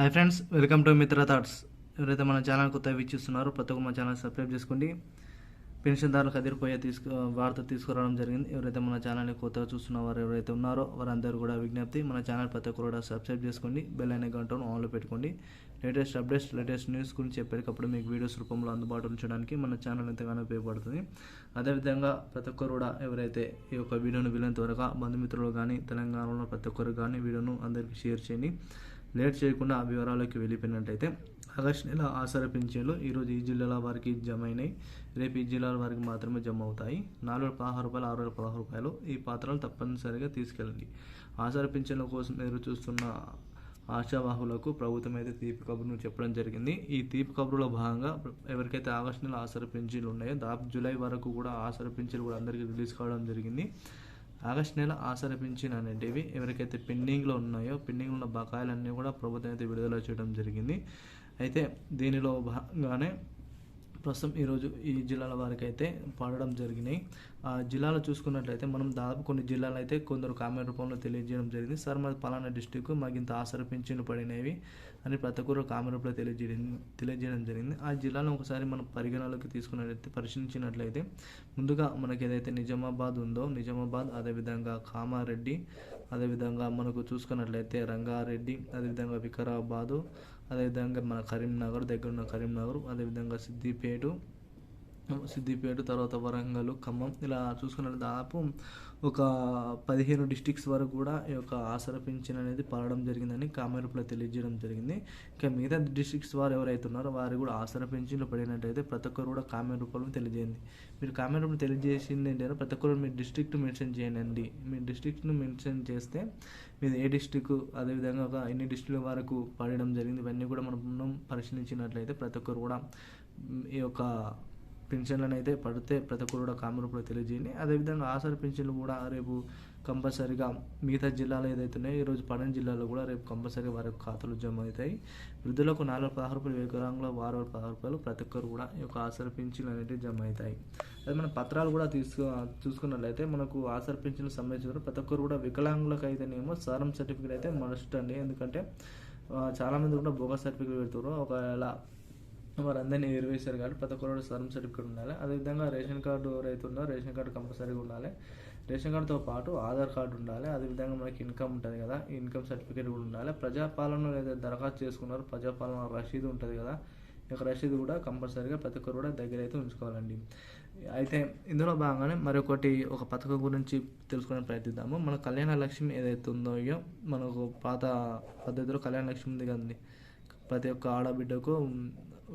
Hi friends, welcome to మిత్ర thoughts. ఎవరైతే మన ఛానల్ కొత్త వీక్షిస్తున్నారో ప్రతి ఒక్క మన ఛానల్ సబ్స్క్రైబ్ చేసుకోండి. పెన్షన్దారులకు అదిరిపోయే వార్త తీసుకురావడం జరిగింది. ఎవరైతే మన ఛానల్ని కొత్తగా చూస్తున్న వారు ఎవరైతే ఉన్నారో వారందరూ కూడా విజ్ఞప్తి, మన ఛానల్ ప్రతి ఒక్కరు కూడా సబ్స్క్రైబ్ చేసుకోండి. బెల్ అనే గంటను ఆన్లో పెట్టుకోండి. లేటెస్ట్ అప్డేట్స్, లేటెస్ట్ న్యూస్ గురించి ఎప్పటికప్పుడు మీకు వీడియోస్ రూపంలో అందుబాటులో ఉంచడానికి మన ఛానల్ ఎంతగానో ఉపయోగపడుతుంది. అదేవిధంగా ప్రతి ఒక్కరు కూడా ఎవరైతే ఈ యొక్క వీడియోను వీలైన త్వరగా బంధుమిత్రులు కానీ తెలంగాణలో ప్రతి ఒక్కరు కానీ వీడియోను అందరికీ షేర్ చేయండి. లేట్ చేయకుండా ఆ వివరాలకి వెళ్ళిపోయినట్టయితే ఆగస్టు నెల ఆసరా పింఛన్లు ఈరోజు ఈ జిల్లాల వారికి జమ అయినాయి. రేపు ఈ జిల్లాల వారికి మాత్రమే జమ అవుతాయి. 416 రూపాయలు, 616 రూపాయలు ఈ పాత్రలు తప్పనిసరిగా తీసుకెళ్ళండి. ఆసరా పింఛన్ల కోసం ఎదురు చూస్తున్న ఆశావాహులకు ప్రభుత్వం అయితే తీపి కబురును చెప్పడం జరిగింది. ఈ తీపి కబురులో భాగంగా ఎవరికైతే ఆగస్టు నెల ఆసరా పింఛన్లు ఉన్నాయో దాదాపు జూలై వరకు కూడా ఆసరా పింఛన్లు కూడా అందరికీ రిలీజ్ కావడం జరిగింది. ఆగస్టు నెల ఆసరా పింఛన్ అనేటివి ఎవరికైతే పెండింగ్లో ఉన్నాయో పెండింగ్లో ఉన్న బకాయిలన్నీ కూడా ప్రభుత్వం అయితే విడుదల చేయడం జరిగింది. అయితే దీనిలో భాగంగానే ప్రస్తుతం ఈరోజు ఈ జిల్లాల వారికి అయితే పడడం జరిగినాయి. ఆ జిల్లాలో చూసుకున్నట్లయితే మనం దాదాపు కొన్ని జిల్లాలు అయితే కొందరు కామెంట్ రూపంలో తెలియజేయడం జరిగింది. సార్ మాది పలానా డిస్టిక్, మాకు ఇంత ఆసరా పింఛన్లు పడినవి అని ప్రతి ఒక్కరు కామెంట్ రూపంలో తెలియజేయడం జరిగింది. ఆ జిల్లాను ఒకసారి మనం పరిగణలోకి తీసుకున్నట్లయితే పరిశీలించినట్లయితే ముందుగా మనకి ఏదైతే నిజామాబాద్ ఉందో నిజామాబాద్, అదేవిధంగా కామారెడ్డి, అదేవిధంగా మనకు చూసుకున్నట్లయితే రంగారెడ్డి, అదేవిధంగా వికారాబాదు, అదేవిధంగా మన కరీంనగర్ దగ్గర ఉన్న కరీంనగర్, అదేవిధంగా సిద్దిపేట, తర్వాత వరంగల్, ఖమ్మం, ఇలా చూసుకున్నట్టు దాదాపు ఒక 15 డిస్టిక్స్ వరకు కూడా ఈ యొక్క ఆసరా పింఛన్ అనేది పడడం జరిగిందని కామెంట్లో తెలియజేయడం జరిగింది. ఇంకా మిగతా డిస్టిక్స్ వారు ఎవరైతే ఉన్నారో వారు కూడా ఆసరా పింఛన్లు పడినట్టయితే ప్రతి ఒక్కరు కూడా కామెంట్ రూపంలో తెలియజేయండి. మీరు కామెంట్ రూపంలో తెలియజేసింది ఏంటంటే ప్రతి ఒక్కరు మీ డిస్ట్రిక్ట్ మెన్షన్ చేయండి. మీ డిస్ట్రిక్ట్ను మెన్షన్ చేస్తే మీది ఏ డిస్ట్రిక్ట్, అదేవిధంగా ఒక ఎన్ని డిస్ట్రిక్ట్ల వరకు పడడం జరిగింది ఇవన్నీ కూడా మనం పరిశీలించినట్లయితే ప్రతి ఒక్కరు కూడా ఈ యొక్క పెన్షన్లను అయితే పడితే ప్రతి ఒక్కరు కూడా కామెంట్ రూపంలో తెలియజేయండి. అదేవిధంగా ఆసరా పెన్షన్లు కూడా రేపు కంపల్సరీగా మిగతా జిల్లాలు ఏదైతే ఉన్నాయో ఈరోజు పడని జిల్లాలో కూడా రేపు కంపల్సరీగా వారి ఖాతాలు జమ అవుతాయి. వృద్ధులకు 416 రూపాయలు, వికలాంగులకు 616 రూపాయలు ప్రతి ఒక్కరు కూడా ఈ యొక్క ఆసరా పెన్షన్లు అనేవి జమ అవుతాయి. అదే మన పత్రాలు కూడా చూసుకున్నట్లయితే మనకు ఆసరా పెన్షన్లు సంబంధించిన ప్రతి ఒక్కరు కూడా వికలాంగులకు అయితేనేమో సారం సర్టిఫికేట్ అయితే మస్ట్ అండి. ఎందుకంటే చాలామంది కూడా బోగస్ సర్టిఫికేట్ పెడతారు. ఒకవేళ వారందరినీ నిర్వహిస్తారు కాబట్టి ప్రతి ఒక్కరు సర్మ్ సర్టిఫికేట్ ఉండాలి. అదేవిధంగా రేషన్ కార్డు ఎవరైతే ఉందో రేషన్ కార్డు కంపల్సరీగా ఉండాలి. రేషన్ కార్డుతో పాటు ఆధార్ కార్డు ఉండాలి. అదేవిధంగా మనకి ఇన్కమ్ ఉంటుంది కదా, ఈ ఇన్కమ్ సర్టిఫికేట్ కూడా ఉండాలి. ప్రజాపాలన ఏదైతే దరఖాస్తు చేసుకున్నారో ప్రజాపాలన రసీదు ఉంటుంది కదా, ఈ యొక్క రసీదు కూడా కంపల్సరీగా ప్రతి ఒక్కరు కూడా దగ్గర అయితే ఉంచుకోవాలండి. అయితే ఇందులో భాగంగానే మరొకటి ఒక పథకం గురించి తెలుసుకునే ప్రయత్నిద్దాము. మన కళ్యాణ లక్ష్మి ఏదైతే ఉందో మనకు పాత పద్ధతిలో కళ్యాణ లక్ష్మి ఉంది కదండి. ప్రతి ఒక్క ఆడబిడ్డకు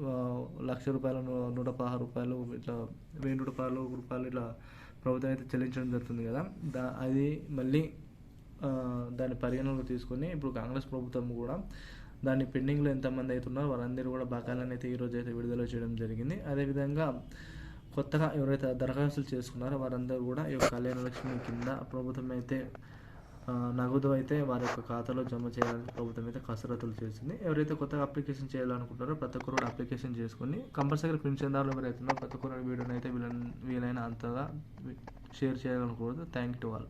1,00,000 రూపాయలు, 116 రూపాయలు, ఇట్లా 1,000 రూపాయలు ఇట్లా ప్రభుత్వం అయితే చెల్లించడం జరుగుతుంది కదా. అది మళ్ళీ దాన్ని పరిగణలోకి తీసుకొని ఇప్పుడు కాంగ్రెస్ ప్రభుత్వం కూడా దాన్ని పెండింగ్లో ఎంతమంది అవుతున్నారో వారందరూ కూడా బకాయిలను అయితే ఈరోజు అయితే విడుదల చేయడం జరిగింది. అదేవిధంగా కొత్తగా ఎవరైతే దరఖాస్తులు చేసుకున్నారో వారందరూ కూడా ఈ యొక్క కళ్యాణ లక్ష్మి కింద ప్రభుత్వం అయితే నగదు అయితే వారి యొక్క ఖాతాలో జమ చేయాలని ప్రభుత్వం అయితే కసరత్తులు చేసింది. ఎవరైతే కొత్తగా అప్లికేషన్ చేయాలనుకుంటారో ప్రతి ఒక్కరు కూడా అప్లికేషన్ చేసుకొని కంపల్సరీ పెన్షన్దారులు ఎవరైతే ఉన్నారో ప్రతి ఒక్కరు వీడియోని అయితే వీలైన అంతగా షేర్ చేయాలనుకోవద్దు. Thank you to all.